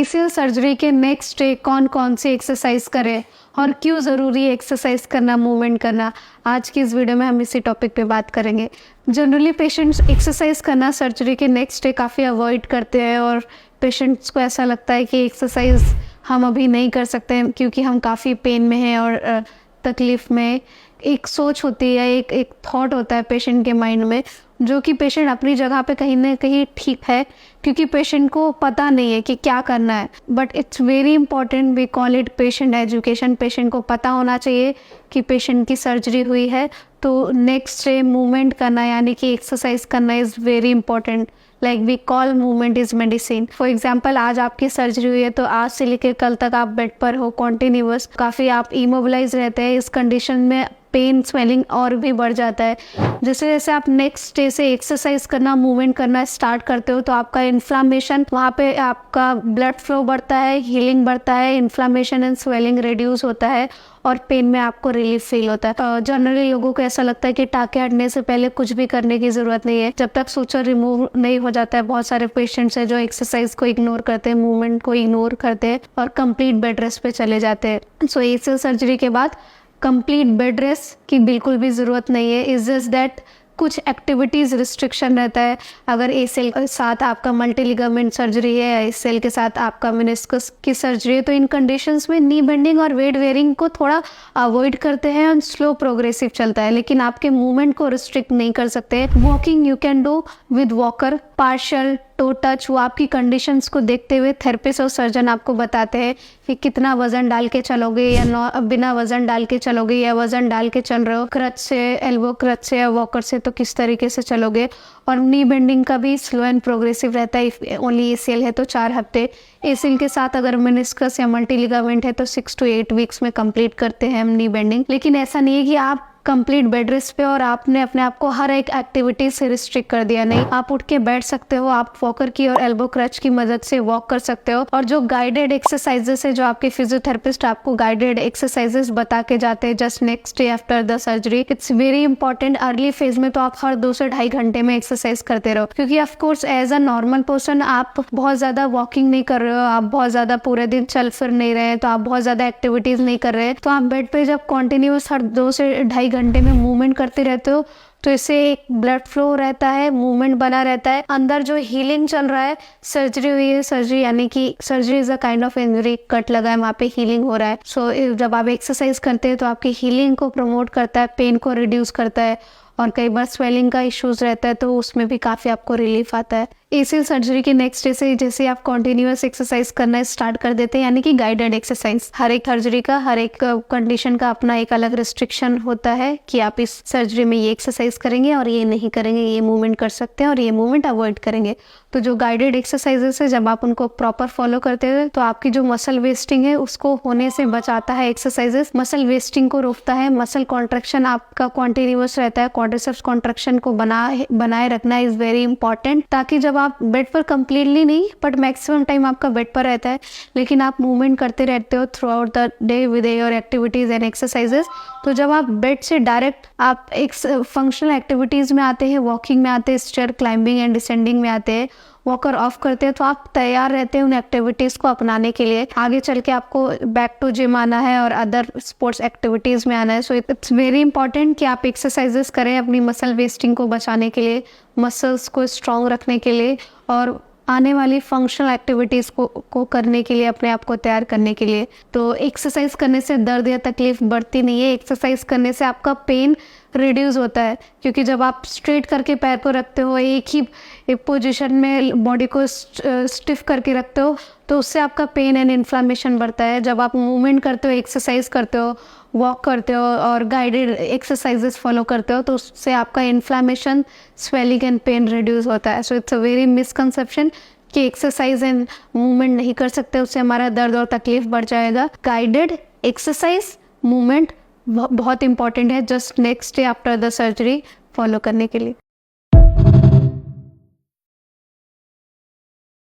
ACL surgery के next day कौन कौन सी एक्सरसाइज करें और क्यों ज़रूरी है एक्सरसाइज करना, मूवमेंट करना, आज की इस वीडियो में हम इसी टॉपिक पे बात करेंगे। जनरली पेशेंट्स एक्सरसाइज करना सर्जरी के नेक्स्ट डे काफ़ी अवॉइड करते हैं और पेशेंट्स को ऐसा लगता है कि एक्सरसाइज हम अभी नहीं कर सकते क्योंकि हम काफ़ी पेन में हैं और तकलीफ़ में। एक सोच होती है, एक थॉट होता है पेशेंट के माइंड में, जो कि पेशेंट अपनी जगह पे कहीं ना कहीं ठीक है क्योंकि पेशेंट को पता नहीं है कि क्या करना है। But it's very important, we call it patient education. Patient को पता होना चाहिए कि पेशेंट की सर्जरी हुई है तो नेक्स्ट डे मूवमेंट करना यानी कि एक्सरसाइज करना is very important. Like we call movement is medicine. For example, आज आपकी सर्जरी हुई है तो आज से लेकर कल तक आप बेड पर हो कॉन्टिन्यूअस, काफ़ी आप इमोबिलाइज रहते हैं। इस कंडीशन में पेन स्वेलिंग और भी बढ़ जाता है। जैसे जैसे आप नेक्स्ट डे से एक्सरसाइज करना, मूवमेंट करना स्टार्ट करते हो तो आपका इन्फ्लामेशन, वहाँ पे आपका ब्लड फ्लो बढ़ता है, हीलिंग बढ़ता है, इन्फ्लामेशन एंड स्वेलिंग रिड्यूस होता है और पेन में आपको रिलीफ फील होता है। जनरली लोगों को ऐसा लगता है कि टाँके हटने से पहले कुछ भी करने की ज़रूरत नहीं है। जब तक सूचर रिमूव नहीं हो जाता है, बहुत सारे पेशेंट्स हैं जो एक्सरसाइज को इग्नोर करते हैं, मूवमेंट को इग्नोर करते हैं और कंप्लीट बेड रेस्ट पे चले जाते हैं। सो एसीएल सर्जरी के बाद कंप्लीट बेड रेस्ट की बिल्कुल भी ज़रूरत नहीं है। इज़ जस्ट दैट कुछ एक्टिविटीज़ रिस्ट्रिक्शन रहता है। अगर एसीएल के साथ आपका मल्टी लिगामेंट सर्जरी है या एसीएल के साथ आपका मेनिस्कस की सर्जरी है तो इन कंडीशंस में नी बेंडिंग और वेट वेयरिंग को थोड़ा अवॉइड करते हैं और स्लो प्रोग्रेसिव चलता है, लेकिन आपके मूवमेंट को रिस्ट्रिक्ट नहीं कर सकते। Walking you can do with walker, partial to touch, वो आपकी कंडीशंस को देखते हुए थेरेपिस्ट और सर्जन आपको बताते हैं कि कितना वजन डाल के चलोगे या बिना वजन डाल के चलोगे या वजन डाल के चल रहे हो, क्रच से, एल्बो क्रच से या वॉकर से तो किस तरीके से चलोगे। और नी बेंडिंग का भी स्लो एंड प्रोग्रेसिव रहता है। ओनली एसीएल है तो 4 हफ्ते, एसीएल के साथ अगर मेनिस्कस या मल्टी लिगामेंट है तो 6 to 8 वीक्स में कंप्लीट करते हैं हम नी बेंडिंग। लेकिन ऐसा नहीं है कि आप कंप्लीट बेड रेस्ट पे और आपने अपने आप को हर एक एक्टिविटी से रिस्ट्रिक्ट कर दिया। नहीं, आप उठ के बैठ सकते हो, आप वॉकर की और एल्बो क्रच की मदद से वॉक कर सकते हो। और जो गाइडेड एक्सरसाइजेस है, जो आपके फिजियोथेरेपिस्ट आपको गाइडेड एक्सरसाइजेस बता के जाते हैं just next day after the surgery, it's very important. Early phase में तो आप हर 2 से 2.5 घंटे में एक्सरसाइज करते रहो क्योंकि of course as a normal person आप बहुत ज़्यादा वॉकिंग नहीं कर रहे हो, आप बहुत ज़्यादा पूरे दिन चल फिर नहीं रहे, तो आप बहुत ज़्यादा एक्टिविटीज़ नहीं कर रहे, तो आप बेड पे जब कॉन्टिन्यूस हर 2 से 2.5 घंटे में मूवमेंट करते रहते हो तो इससे एक ब्लड फ्लो रहता है, मूवमेंट बना रहता है, अंदर जो हीलिंग चल रहा है। सर्जरी हुई है, सर्जरी यानी कि surgery is a kind of injury, cut लगा है वहाँ पे हीलिंग हो रहा है। सो जब आप एक्सरसाइज करते हैं तो आपकी हीलिंग को प्रमोट करता है, पेन को रिड्यूस करता है और कई बार स्वेलिंग का इश्यूज रहता है तो उसमें भी काफ़ी आपको रिलीफ आता है। एसीएल सर्जरी के नेक्स्ट डे से जैसे आप कॉन्टिन्यूअस एक्सरसाइज करना स्टार्ट कर देते हैं, यानी कि गाइडेड एक्सरसाइज। हर एक सर्जरी का, हर एक कंडीशन का अपना एक अलग रिस्ट्रिक्शन होता है कि आप इस सर्जरी में ये एक्सरसाइज करेंगे और ये नहीं करेंगे, ये मूवमेंट कर सकते हैं और ये मूवमेंट अवॉइड करेंगे। तो जो गाइडेड एक्सरसाइजेस है, जब आप उनको प्रॉपर फॉलो करते हैं तो आपकी जो मसल वेस्टिंग है उसको होने से बचाता है एक्सरसाइजेस, मसल वेस्टिंग को रोकता है, मसल कॉन्ट्रैक्शन आपका कॉन्टिन्यूअस रहता है। क्वाड्रिसेप्स कॉन्ट्रैक्शन को बनाए रखना इज वेरी इंपॉर्टेंट, ताकि जब आप बेड पर कंप्लीटली नहीं बट मैक्सिमम टाइम आपका बेड पर रहता है लेकिन आप मूवमेंट करते रहते हो through out the day with your activities and exercises, तो जब आप बेड से डायरेक्ट आप एक फंक्शनल एक्टिविटीज़ में आते हैं, वॉकिंग में आते हैं, स्टेयर क्लाइंबिंग एंड डिसेंडिंग में आते हैं, वॉकर ऑफ करते हैं, तो आप तैयार रहते हैं उन एक्टिविटीज़ को अपनाने के लिए। आगे चल के आपको बैक टू जिम आना है और अदर स्पोर्ट्स एक्टिविटीज़ में आना है। सो इट्स वेरी इंपॉर्टेंट कि आप एक्सरसाइजेस करें अपनी मसल वेस्टिंग को बचाने के लिए, मसल्स को स्ट्रॉन्ग रखने के लिए और आने वाली फंक्शनल एक्टिविटीज़ को करने के लिए, अपने आप को तैयार करने के लिए। तो एक्सरसाइज करने से दर्द या तकलीफ बढ़ती नहीं है, एक्सरसाइज करने से आपका पेन रिड्यूस होता है क्योंकि जब आप स्ट्रेट करके पैर को रखते हो, एक पोजीशन में बॉडी को स्टिफ करके रखते हो तो उससे आपका पेन एंड इन्फ्लामेशन बढ़ता है। जब आप मूवमेंट करते हो, एक्सरसाइज करते हो, वॉक करते हो और गाइडेड एक्सरसाइजेस फॉलो करते हो तो उससे आपका inflammation, swelling and pen reduce होता है। So it's a very misconception कि एक्सरसाइज एंड मूवमेंट नहीं कर सकते, उससे हमारा दर्द और तकलीफ बढ़ जाएगा। गाइडेड एक्सरसाइज, मूवमेंट बहुत इंपॉर्टेंट है just next day after the surgery follow करने के लिए।